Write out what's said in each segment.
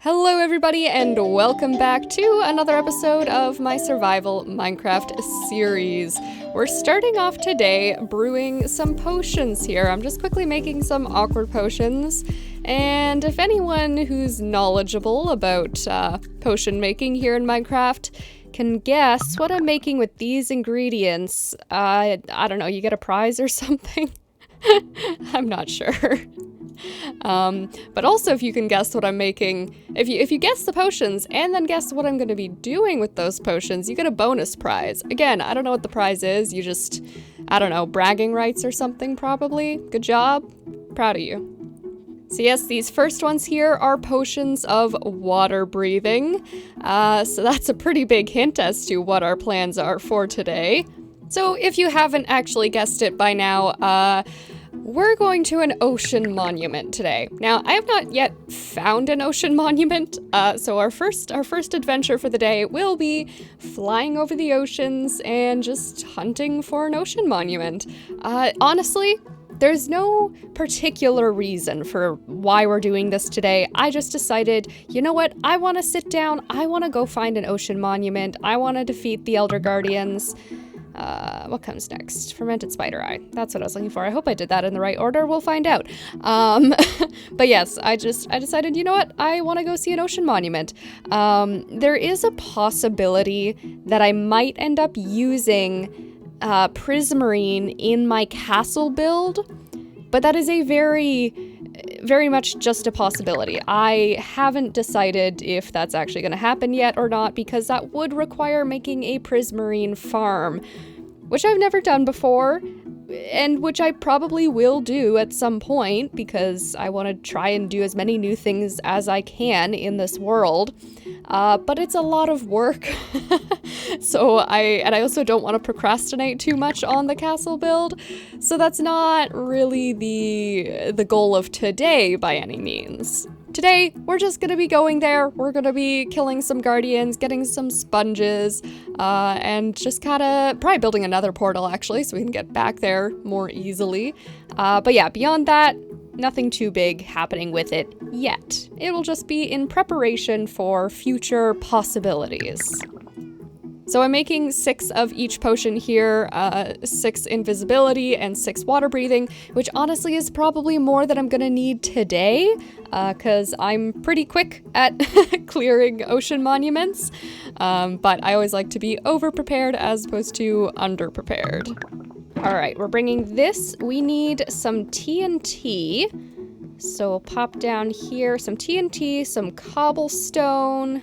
Hello everybody and welcome back to another episode of my survival Minecraft series. We're starting off today brewing some potions here. I'm just quickly making some awkward potions, and if anyone who's knowledgeable about potion making here in Minecraft can guess what I'm making with these ingredients, I don't know, you get a prize or something? I'm not sure. But also if you can guess what I'm making, if you guess the potions and then guess what I'm going to be doing with those potions, you get a bonus prize. Again, I don't know what the prize is, you just, I don't know, bragging rights or something probably. Good job. Proud of you. So yes, these first ones here are potions of water breathing. So that's a pretty big hint as to what our plans are for today. So if you haven't actually guessed it by now, we're going to an ocean monument today. Now, I have not yet found an ocean monument, so our first adventure for the day will be flying over the oceans and just hunting for an ocean monument. Honestly, there's no particular reason for why we're doing this today. I just decided, you know what, I want to sit down, I want to go find an ocean monument, I want to defeat the Elder Guardians. What comes next? Fermented spider eye. That's what I was looking for. I hope I did that in the right order. We'll find out. But yes, I decided, you know what? I want to go see an ocean monument. There is a possibility that I might end up using prismarine in my castle build, but that is a very much just a possibility. I haven't decided if that's actually going to happen yet or not, because that would require making a prismarine farm, which I've never done before, and which I probably will do at some point, because I want to try and do as many new things as I can in this world. But it's a lot of work. So I also don't want to procrastinate too much on the castle build. So that's not really the goal of today by any means. Today, we're just gonna be going there, we're gonna be killing some guardians, getting some sponges, and just kinda probably building another portal actually, so we can get back there more easily. But yeah, beyond that, nothing too big happening with it yet. It will just be in preparation for future possibilities. So I'm making 6 of each potion here, 6 invisibility and 6 water breathing, which honestly is probably more than I'm gonna need today, because I'm pretty quick at clearing ocean monuments, but I always like to be over-prepared as opposed to under-prepared. All right, we're bringing this. We need some TNT, so we'll pop down here, some TNT, some cobblestone.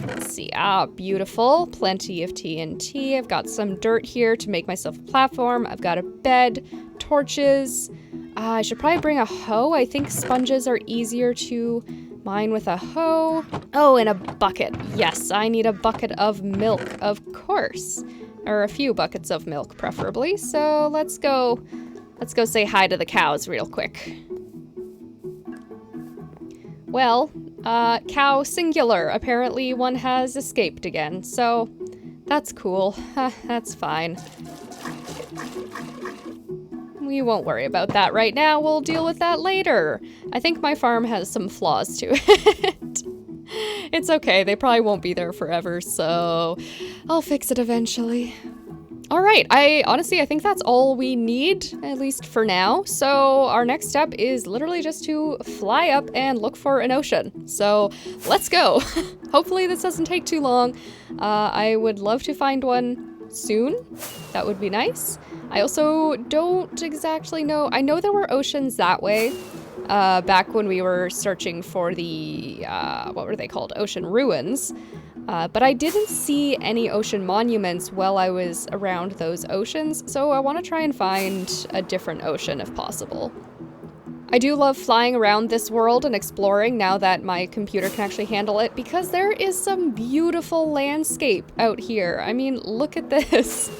Let's see, beautiful. Plenty of TNT. I've got some dirt here to make myself a platform. I've got a bed, torches. I should probably bring a hoe. I think sponges are easier to mine with a hoe. Oh, and a bucket. Yes, I need a bucket of milk, of course. Or a few buckets of milk, preferably. So let's go say hi to the cows real quick. Well, cow singular. Apparently one has escaped again, so that's cool. That's fine. We won't worry about that right now. We'll deal with that later. I think my farm has some flaws to it. It's okay. They probably won't be there forever, so I'll fix it eventually. All right, I think that's all we need, at least for now. So our next step is literally just to fly up and look for an ocean. So let's go. Hopefully this doesn't take too long. I would love to find one soon. That would be nice. I also don't exactly know. I know there were oceans that way back when we were searching for the, what were they called? Ocean ruins. But I didn't see any ocean monuments while I was around those oceans, so I want to try and find a different ocean if possible. I do love flying around this world and exploring now that my computer can actually handle it, because there is some beautiful landscape out here. I mean, look at this.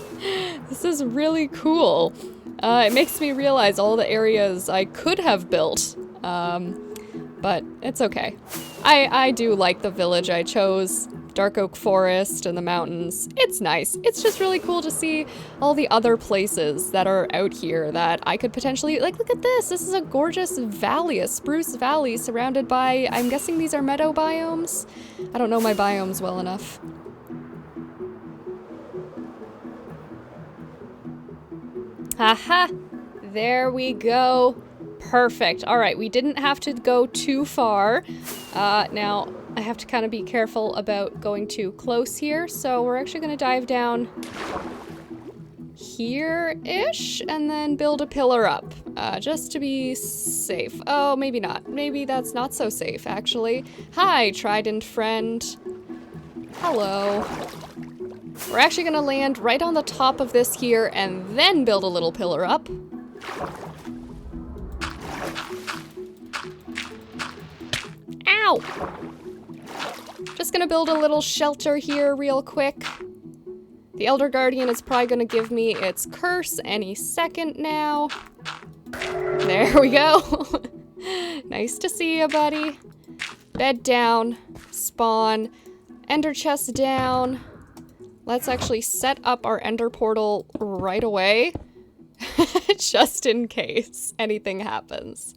This is really cool. It makes me realize all the areas I could have built, but it's okay. I do like the village I chose. dark oak forest and the mountains. It's nice. It's just really cool to see all the other places that are out here that I could potentially, like, look at this. This is a gorgeous valley, a spruce valley surrounded by, I'm guessing these are meadow biomes. I don't know my biomes well enough. Haha, there we go. Perfect. All right, we didn't have to go too far. Now, I have to kind of be careful about going too close here, so we're actually going to dive down here-ish and then build a pillar up, just to be safe. Oh, maybe not. Maybe that's not so safe, actually. Hi, trident friend. Hello. We're actually going to land right on the top of this here and then build a little pillar up. Ow! Just gonna build a little shelter here real quick. The Elder Guardian is probably gonna give me its curse any second now. There we go. Nice to see you, buddy. Bed down, spawn, ender chest down. Let's actually set up our ender portal right away, just in case anything happens.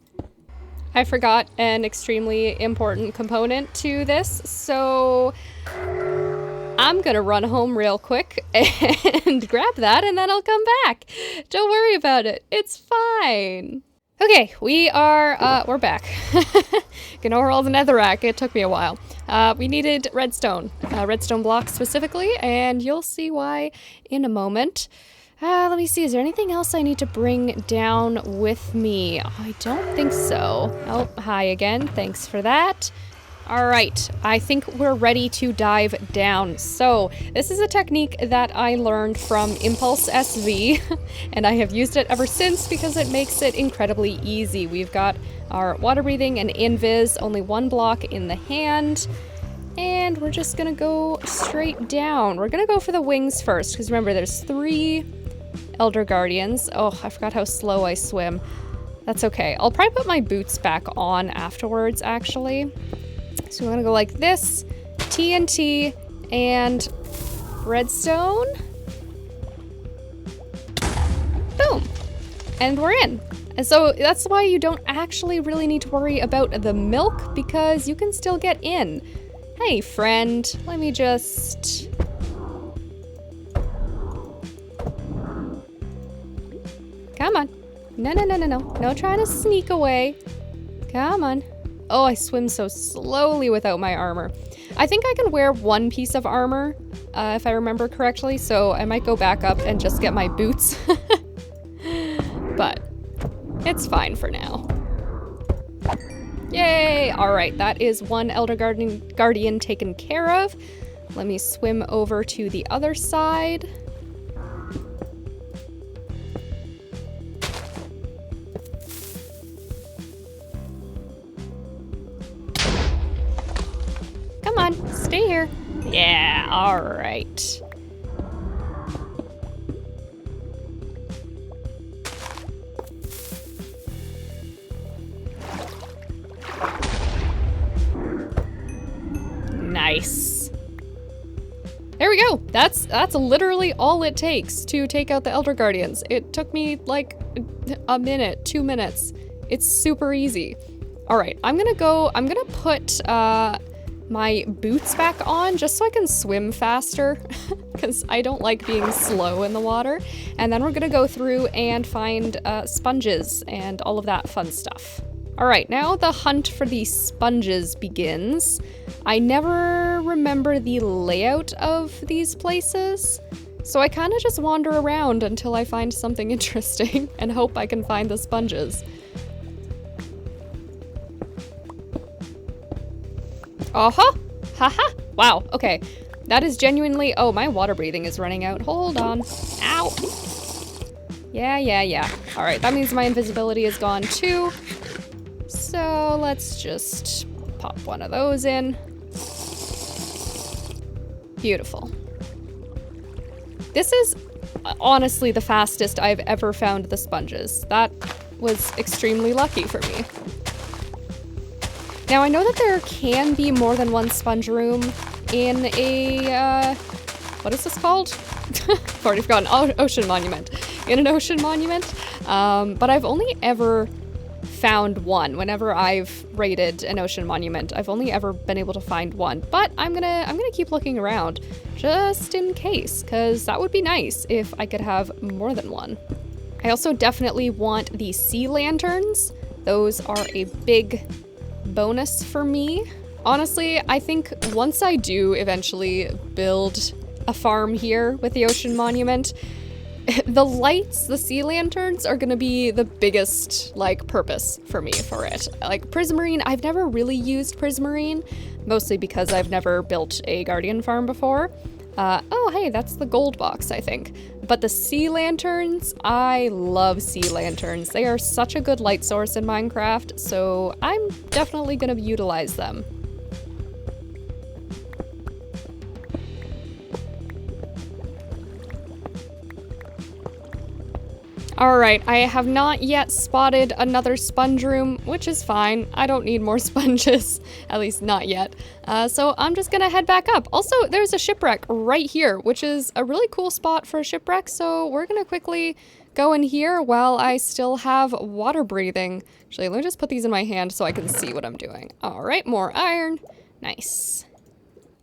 I forgot an extremely important component to this, so I'm gonna run home real quick and grab that, and then I'll come back. Don't worry about it. It's fine. Okay, we're back. Gonna overhaul the netherrack. It took me a while. We needed redstone blocks specifically, and you'll see why in a moment. Let me see, is there anything else I need to bring down with me? I don't think so. Oh, hi again. Thanks for that. All right, I think we're ready to dive down. So this is a technique that I learned from Impulse SV, and I have used it ever since because it makes it incredibly easy. We've got our water breathing and invis, only one block in the hand, and we're just gonna go straight down. We're gonna go for the wings first, because remember, there's 3 Elder Guardians. Oh, I forgot how slow I swim. That's okay. I'll probably put my boots back on afterwards, actually. So I'm gonna go like this, TNT, and redstone. Boom. And we're in. And so that's why you don't actually really need to worry about the milk, because you can still get in. Hey, friend, let me just... Come on. No. No trying to sneak away. Come on. Oh, I swim so slowly without my armor. I think I can wear 1 piece of armor, if I remember correctly, so I might go back up and just get my boots. But it's fine for now. Yay! Alright, that is 1 Elder Guardian taken care of. Let me swim over to the other side. Come on, stay here. Yeah, all right. Nice. There we go. That's literally all it takes to take out the Elder Guardians. It took me like a minute, 2 minutes. It's super easy. All right, I'm gonna put my boots back on just so I can swim faster, because I don't like being slow in the water. And then we're gonna go through and find sponges and all of that fun stuff. All right, now the hunt for the sponges begins. I never remember the layout of these places, so I kind of just wander around until I find something interesting and hope I can find the sponges. Uh-huh! Haha! Wow, okay. That is genuinely... Oh, my water breathing is running out. Hold on. Ow! Yeah. Alright, that means my invisibility is gone too. So let's just pop one of those in. Beautiful. This is honestly the fastest I've ever found the sponges. That was extremely lucky for me. Now I know that there can be more than 1 sponge room in a, what is this called? I've already forgotten. Ocean monument. In an ocean monument. But I've only ever found one. Whenever I've raided an ocean monument, I've only ever been able to find one. But I'm gonna keep looking around just in case, because that would be nice if I could have more than one. I also definitely want the sea lanterns. Those are a big bonus for me. Honestly, I think once I do eventually build a farm here with the ocean monument, the lights, the sea lanterns, are gonna be the biggest, like, purpose for me for it. Like, prismarine, I've never really used prismarine, mostly because I've never built a guardian farm before. Oh, hey, that's the gold box, I think. But the sea lanterns, I love sea lanterns. They are such a good light source in Minecraft, so I'm definitely gonna utilize them. Alright, I have not yet spotted another sponge room, which is fine. I don't need more sponges, at least not yet. So I'm just gonna head back up. Also, there's a shipwreck right here, which is a really cool spot for a shipwreck, so we're gonna quickly go in here while I still have water breathing. Actually, let me just put these in my hand so I can see what I'm doing. Alright, more iron. Nice.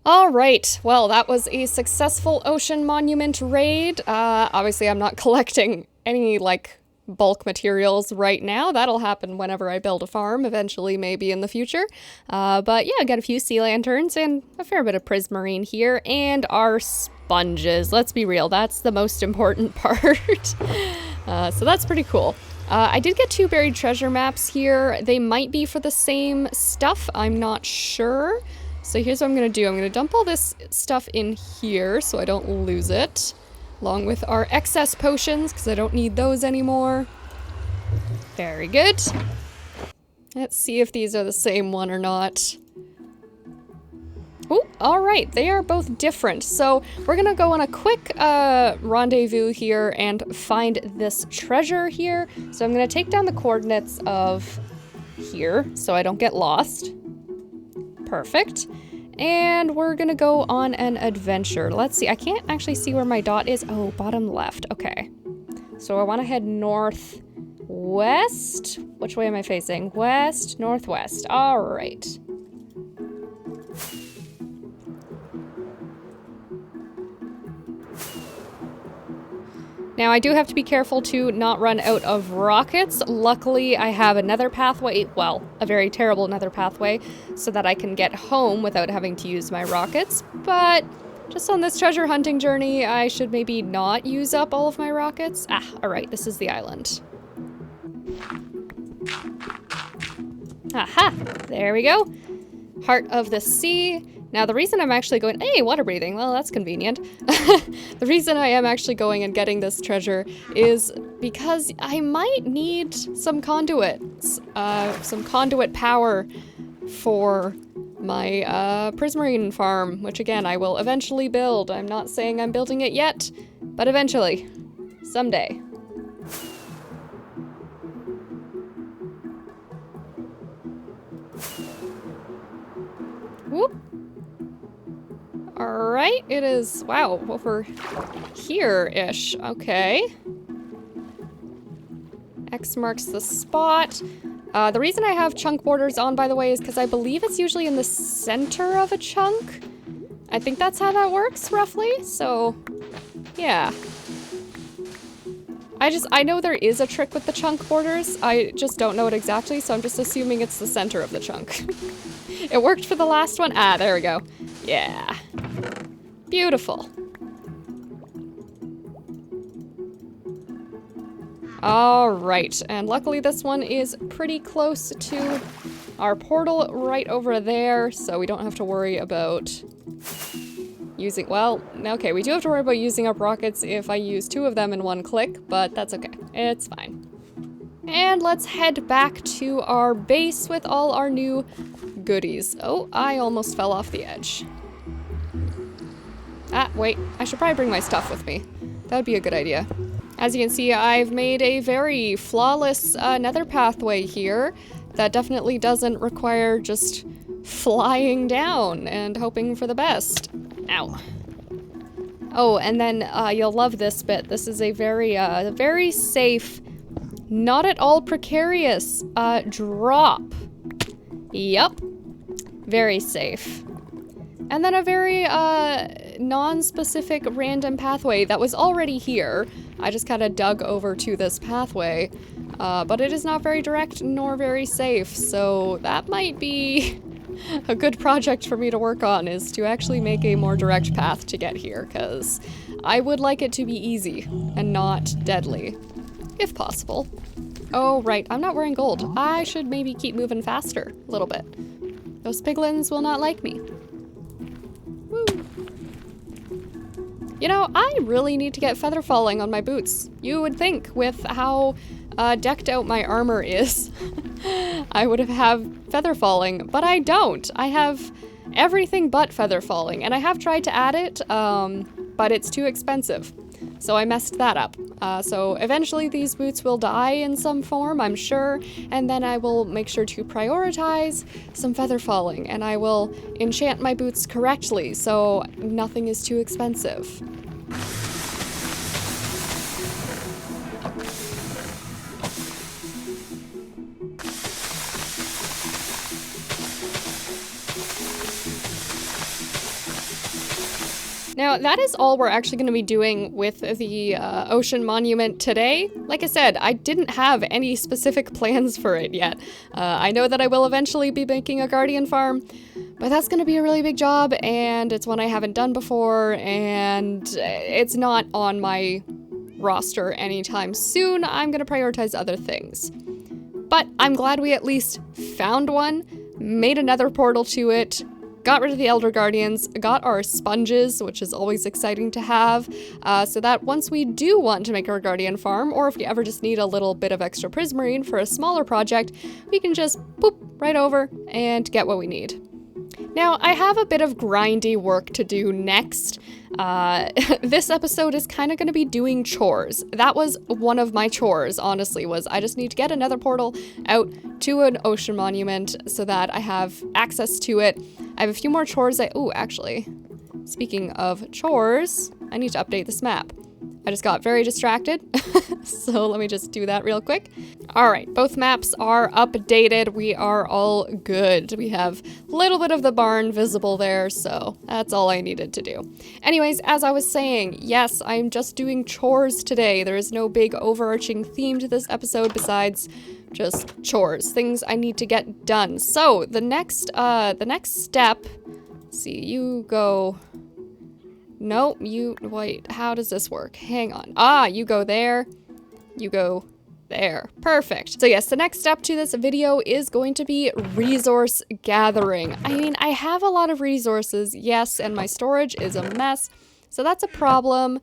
Alright, well, that was a successful ocean monument raid. Obviously, I'm not collecting any, like, bulk materials right now. That'll happen whenever I build a farm, eventually, maybe in the future. But yeah, I got a few sea lanterns and a fair bit of prismarine here, and our sponges. Let's be real, that's the most important part. So that's pretty cool. I did get 2 buried treasure maps here. They might be for the same stuff, I'm not sure. So here's what I'm gonna do. I'm gonna dump all this stuff in here so I don't lose it, along with our excess potions, because I don't need those anymore. Very good. Let's see if these are the same one or not. Oh, all right, they are both different. So we're gonna go on a quick rendezvous here and find this treasure here. So I'm gonna take down the coordinates of here so I don't get lost. Perfect. And we're gonna go on an adventure. Let's see, I can't actually see where my dot is. Oh, bottom left, okay. So I wanna head northwest. Which way am I facing? West, northwest, all right. Now, I do have to be careful to not run out of rockets. Luckily, I have another pathway, well, a very terrible another pathway, so that I can get home without having to use my rockets. But just on this treasure hunting journey, I should maybe not use up all of my rockets. Ah, all right, this is the island. Aha, there we go. Heart of the sea. Now, the reason I'm actually going, hey, water breathing, well, that's convenient. The reason I am actually going and getting this treasure is because I might need some conduits, some conduit power for my prismarine farm, which again, I will eventually build. I'm not saying I'm building it yet, but eventually, someday. Whoop. Alright, it is, wow, over here-ish, okay. X marks the spot. The reason I have chunk borders on, by the way, is because I believe it's usually in the center of a chunk. I think that's how that works, roughly, so, yeah. I know there is a trick with the chunk borders, I just don't know it exactly, so I'm just assuming it's the center of the chunk. It worked for the last one. Ah, there we go. Yeah. Beautiful. All right, and luckily this one is pretty close to our portal right over there, so we don't have to worry about using, well, okay, we do have to worry about using up rockets if I use 2 of them in one click, but that's okay. It's fine. And let's head back to our base with all our new goodies. Oh, I almost fell off the edge. Ah, wait, I should probably bring my stuff with me. That would be a good idea. As you can see, I've made a very flawless nether pathway here that definitely doesn't require just flying down and hoping for the best. Ow. Oh, and then you'll love this bit. This is a very safe, not at all precarious drop. Yep. Very safe. And then a very non-specific random pathway that was already here. I just kind of dug over to this pathway, but it is not very direct nor very safe, so that might be a good project for me to work on, is to actually make a more direct path to get here, because I would like it to be easy and not deadly, if possible. Oh, right, I'm not wearing gold. I should maybe keep moving faster a little bit. Those piglins will not like me. Woo. You know, I really need to get feather falling on my boots. You would think, with how decked out my armor is, I would have feather falling, but I don't. I have everything but feather falling, and I have tried to add it, but it's too expensive. So I messed that up. So eventually these boots will die in some form, I'm sure, and then I will make sure to prioritize some feather falling, and I will enchant my boots correctly so nothing is too expensive. Now, that is all we're actually going to be doing with the ocean monument today. Like I said, I didn't have any specific plans for it yet. I know that I will eventually be making a guardian farm, but that's going to be a really big job, and it's one I haven't done before, and it's not on my roster anytime soon. I'm going to prioritize other things. But I'm glad we at least found one, made another portal to it, got rid of the Elder Guardians, got our sponges, which is always exciting to have, so that once we do want to make our Guardian farm, or if we ever just need a little bit of extra prismarine for a smaller project, we can just boop right over and get what we need. Now, I have a bit of grindy work to do next. This episode is kind of going to be doing chores. That was one of my chores, honestly, was I just need to get another portal out to an ocean monument so that I have access to it. I have a few more chores. Actually, speaking of chores, I need to update this map. I just got very distracted, so let me just do that real quick. All right, both maps are updated. We are all good. We have a little bit of the barn visible there, so that's all I needed to do. Anyways, as I was saying, yes, I'm just doing chores today. There is no big overarching theme to this episode besides just chores, things I need to get done. So the next step, let's see, you go. No, wait, how does this work? Hang on. You go there, you go there. Perfect. So yes, the next step to this video is going to be resource gathering. I mean, I have a lot of resources, yes, and my storage is a mess, so that's a problem.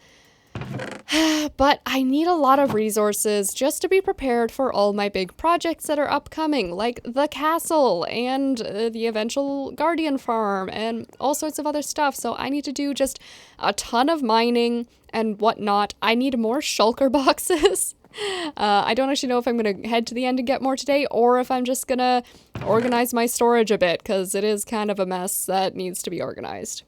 But I need a lot of resources just to be prepared for all my big projects that are upcoming, like the castle and the eventual guardian farm and all sorts of other stuff. So I need to do just a ton of mining and whatnot. I need more shulker boxes. I don't actually know if I'm going to head to the end and get more today, or if I'm just going to organize my storage a bit, because it is kind of a mess that needs to be organized.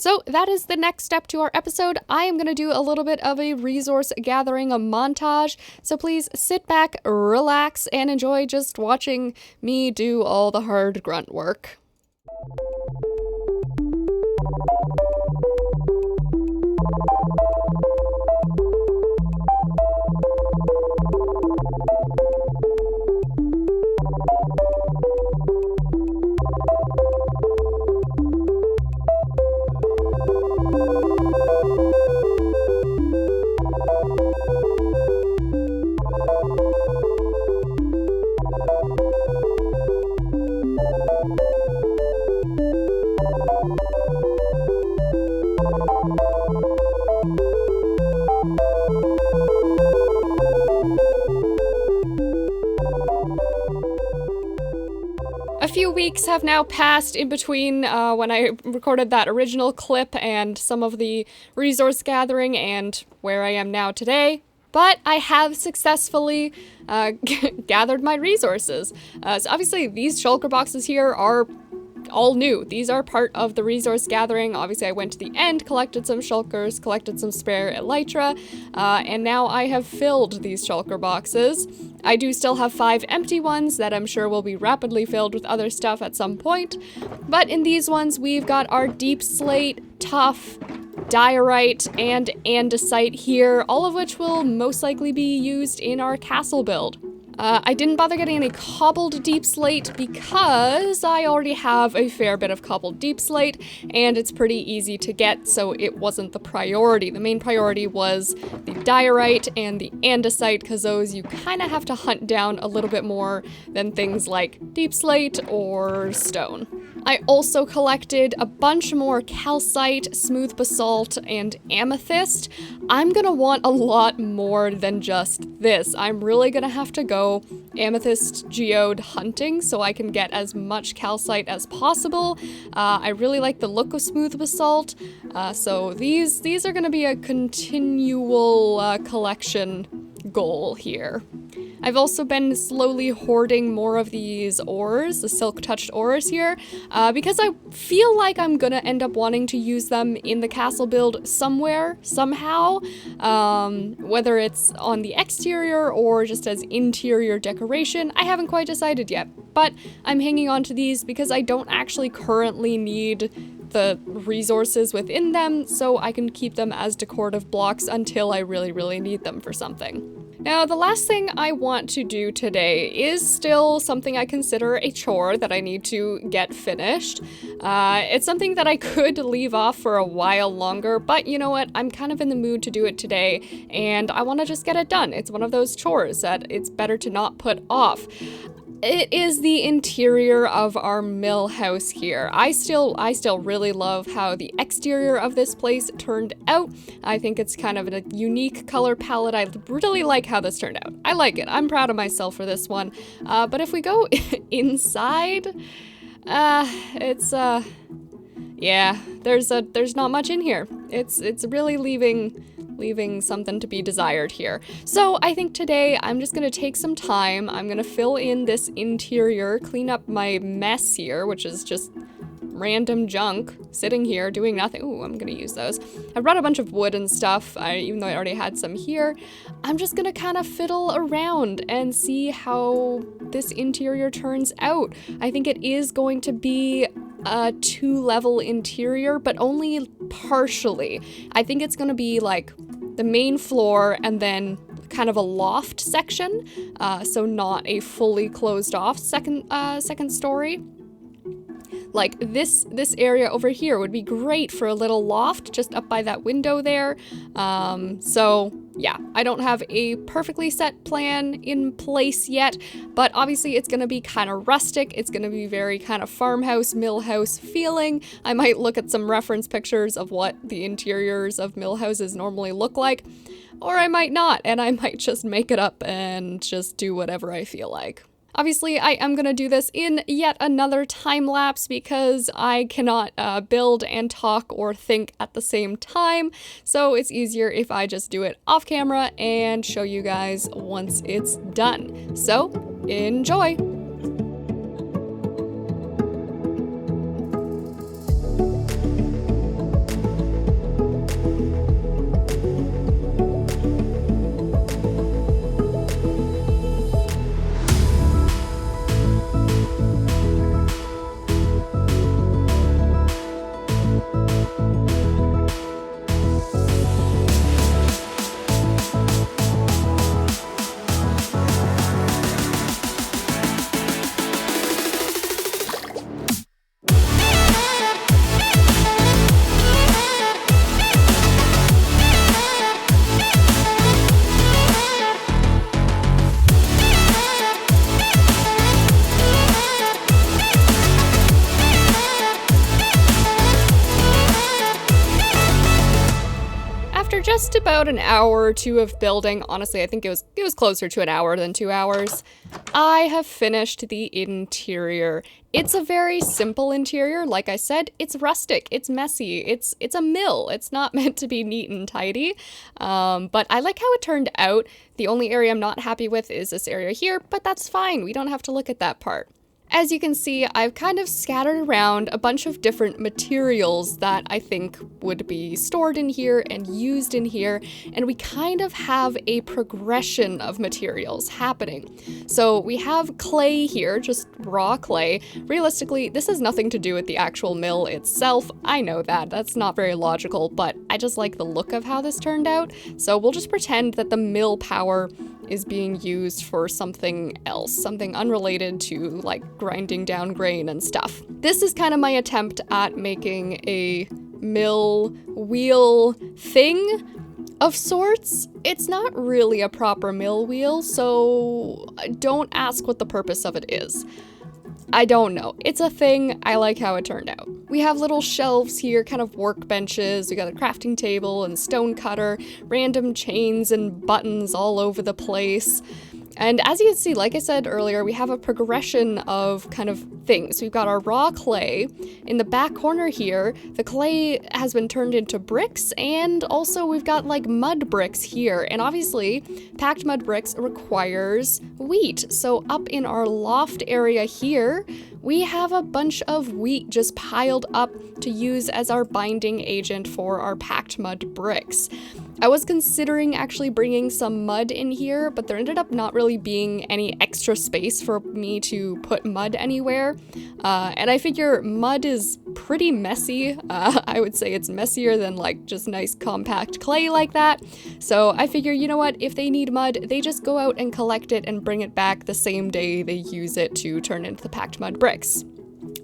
So that is the next step to our episode. I am going to do a little bit of a resource gathering montage, so please sit back, relax, and enjoy just watching me do all the hard grunt work. A few weeks have now passed in between when I recorded that original clip and some of the resource gathering and where I am now today, but I have successfully gathered my resources. So obviously these shulker boxes here are all new. These are part of the resource gathering. Obviously, I went to the end, collected some shulkers, collected some spare elytra, and now I have filled these shulker boxes. I do still have 5 empty ones that I'm sure will be rapidly filled with other stuff at some point. But in these ones, we've got our deep slate, tough, diorite, and andesite here, all of which will most likely be used in our castle build. I didn't bother getting any cobbled deep slate because I already have a fair bit of cobbled deep slate, and it's pretty easy to get, so it wasn't the priority. The main priority was the diorite and the andesite, because those you kind of have to hunt down a little bit more than things like deep slate or stone. I also collected a bunch more calcite, smooth basalt, and amethyst. I'm gonna want a lot more than just this. I'm really gonna have to go amethyst geode hunting so I can get as much calcite as possible. I really like the look of smooth basalt, so these are gonna be a continual collection goal here. I've also been slowly hoarding more of these ores, the silk-touched ores here, because I feel like I'm gonna end up wanting to use them in the castle build somewhere, somehow, whether it's on the exterior or just as interior decoration. I haven't quite decided yet, but I'm hanging on to these because I don't actually currently need the resources within them, so I can keep them as decorative blocks until I really, really need them for something. Now, the last thing I want to do today is still something I consider a chore that I need to get finished. It's something that I could leave off for a while longer, but you know what? I'm kind of in the mood to do it today, and I want to just get it done. It's one of those chores that it's better to not put off. It is the interior of our mill house here. I still really love how the exterior of this place turned out. I think it's kind of a unique color palette. I really like how this turned out. I like it. I'm proud of myself for this one. But if we go inside, yeah, there's not much in here. It's really leaving something to be desired here. So I think today I'm just gonna take some time. I'm gonna fill in this interior, clean up my mess here, which is just random junk sitting here doing nothing. Ooh, I'm gonna use those. I brought a bunch of wood and stuff, even though I already had some here. I'm just gonna kind of fiddle around and see how this interior turns out. I think it is going to be a 2-level interior, but only partially. I think it's gonna be like the main floor and then kind of a loft section, so not a fully closed off second story. Like this area over here would be great for a little loft just up by that window there. So yeah, I don't have a perfectly set plan in place yet, but obviously it's gonna be kind of rustic. It's gonna be very kind of farmhouse, mill house feeling. I might look at some reference pictures of what the interiors of mill houses normally look like, or I might not, and I might just make it up and just do whatever I feel like. Obviously, I am going to do this in yet another time lapse because I cannot build and talk or think at the same time, so it's easier if I just do it off camera and show you guys once it's done. So, enjoy! Just about an hour or two of building, honestly I think it was closer to an hour than 2 hours, I have finished the interior. It's a very simple interior, like I said. It's rustic, it's messy, it's a mill, it's not meant to be neat and tidy, but I like how it turned out. The only area I'm not happy with is this area here, but that's fine, we don't have to look at that part. As you can see, I've kind of scattered around a bunch of different materials that I think would be stored in here and used in here, and we kind of have a progression of materials happening. So we have clay here, just raw clay. Realistically, this has nothing to do with the actual mill itself. I know that's not very logical, but I just like the look of how this turned out. So we'll just pretend that the mill power is being used for something else, something unrelated to like grinding down grain and stuff. This is kind of my attempt at making a mill wheel thing of sorts. It's not really a proper mill wheel, so don't ask what the purpose of it is. I don't know. It's a thing. I like how it turned out. We have little shelves here, kind of workbenches. We got a crafting table and stone cutter, random chains and buttons all over the place. And as you can see, like I said earlier, we have a progression of kind of things. We've got our raw clay. In the back corner here, the clay has been turned into bricks, and also we've got like mud bricks here. And obviously, packed mud bricks requires wheat. So up in our loft area here, we have a bunch of wheat just piled up to use as our binding agent for our packed mud bricks. I was considering actually bringing some mud in here, but there ended up not really being any extra space for me to put mud anywhere. And I figure mud is pretty messy. I would say it's messier than like just nice compact clay like that. So I figure, you know what, if they need mud, they just go out and collect it and bring it back the same day they use it to turn into the packed mud bricks.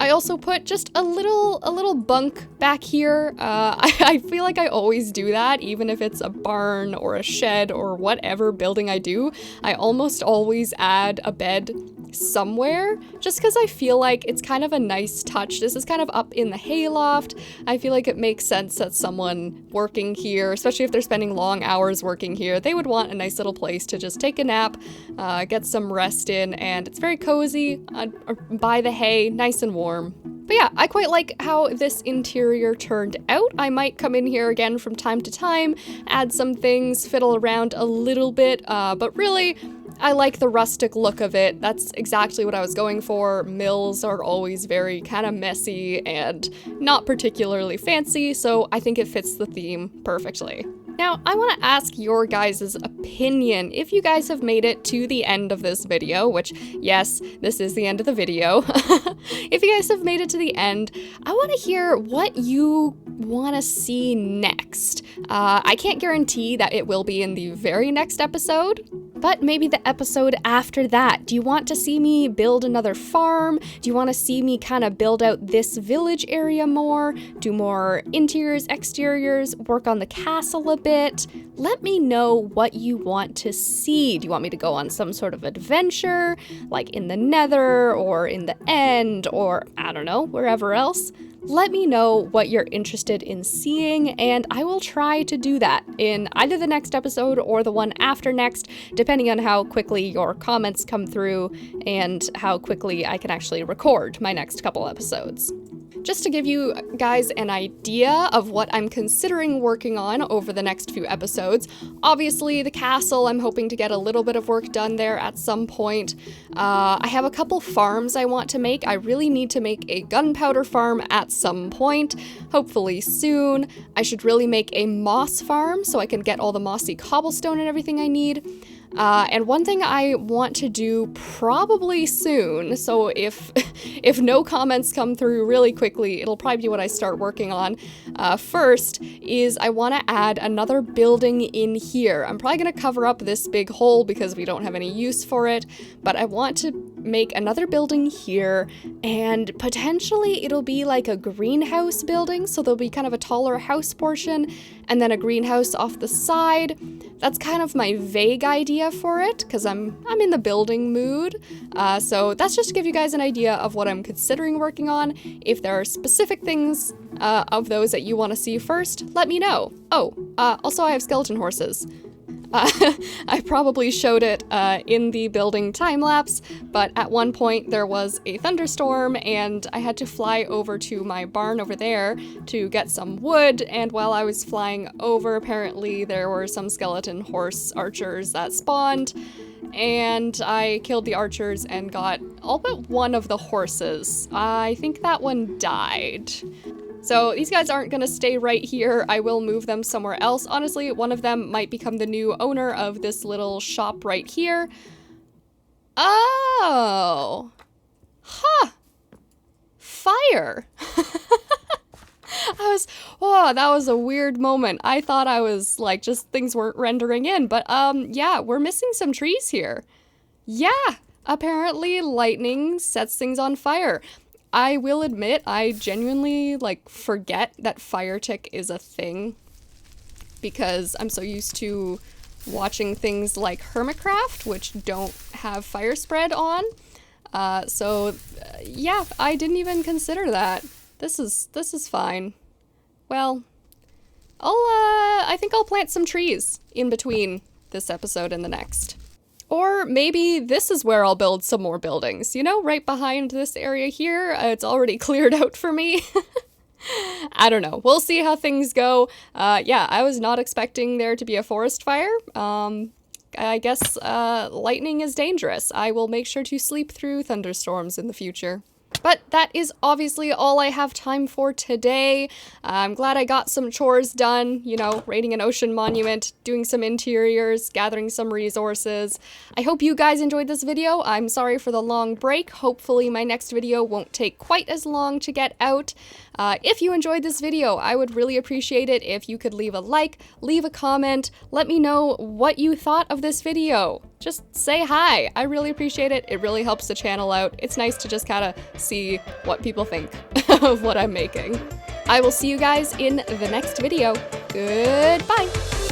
I also put just a little bunk back here. I feel like I always do that, even if it's a barn or a shed or whatever building I do. I almost always add a bed somewhere, just because I feel like it's kind of a nice touch. This is kind of up in the hayloft. I feel like it makes sense that someone working here, especially if they're spending long hours working here, they would want a nice little place to just take a nap, get some rest in, and it's very cozy by the hay, nice and warm. But yeah, I quite like how this interior turned out. I might come in here again from time to time, add some things, fiddle around a little bit, but really, I like the rustic look of it. That's exactly what I was going for. Mills are always very kind of messy and not particularly fancy, so I think it fits the theme perfectly. Now, I want to ask your guys' opinion. If you guys have made it to the end of this video, which, yes, this is the end of the video. If you guys have made it to the end, I want to hear what you want to see next. I can't guarantee that it will be in the very next episode, but maybe the episode after that. Do you want to see me build another farm? Do you want to see me kind of build out this village area more? Do more interiors, exteriors, work on the castle a bit? Let me know what you want to see. Do you want me to go on some sort of adventure, like in the Nether or in the End or, I don't know, wherever else? Let me know what you're interested in seeing, and I will try to do that in either the next episode or the one after next, depending on how quickly your comments come through and how quickly I can actually record my next couple episodes. Just to give you guys an idea of what I'm considering working on over the next few episodes, obviously the castle, I'm hoping to get a little bit of work done there at some point. I have a couple farms I want to make. I really need to make a gunpowder farm at some point, hopefully soon. I should really make a moss farm so I can get all the mossy cobblestone and everything I need. And one thing I want to do probably soon, so if no comments come through really quickly, it'll probably be what I start working on first, is I want to add another building in here. I'm probably going to cover up this big hole because we don't have any use for it, but I want to make another building here, and potentially it'll be like a greenhouse building, so there'll be kind of a taller house portion, and then a greenhouse off the side. That's kind of my vague idea for it, because I'm in the building mood. So that's just to give you guys an idea of what I'm considering working on. If there are specific things of those that you want to see first, let me know. Oh, also I have skeleton horses. I probably showed it in the building time-lapse, but at one point there was a thunderstorm and I had to fly over to my barn over there to get some wood, and while I was flying over, apparently there were some skeleton horse archers that spawned, and I killed the archers and got all but one of the horses. I think that one died. So these guys aren't gonna stay right here. I will move them somewhere else. Honestly, one of them might become the new owner of this little shop right here. Oh. Huh. Fire. That was a weird moment. I thought I was like, just things weren't rendering in, but yeah, we're missing some trees here. Yeah, apparently lightning sets things on fire. I will admit, I genuinely, like, forget that fire tick is a thing because I'm so used to watching things like Hermitcraft, which don't have fire spread on. Yeah, I didn't even consider that. This is fine. Well, I think I'll plant some trees in between this episode and the next. Or maybe this is where I'll build some more buildings, you know, right behind this area here. It's already cleared out for me. I don't know. We'll see how things go. Yeah, I was not expecting there to be a forest fire. I guess lightning is dangerous. I will make sure to sleep through thunderstorms in the future. But that is obviously all I have time for today. I'm glad I got some chores done, you know, raiding an ocean monument, doing some interiors, gathering some resources. I hope you guys enjoyed this video. I'm sorry for the long break. Hopefully my next video won't take quite as long to get out. If you enjoyed this video, I would really appreciate it if you could leave a like, leave a comment, let me know what you thought of this video. Just say hi. I really appreciate it. It really helps the channel out. It's nice to just kind of see what people think of what I'm making. I will see you guys in the next video. Goodbye.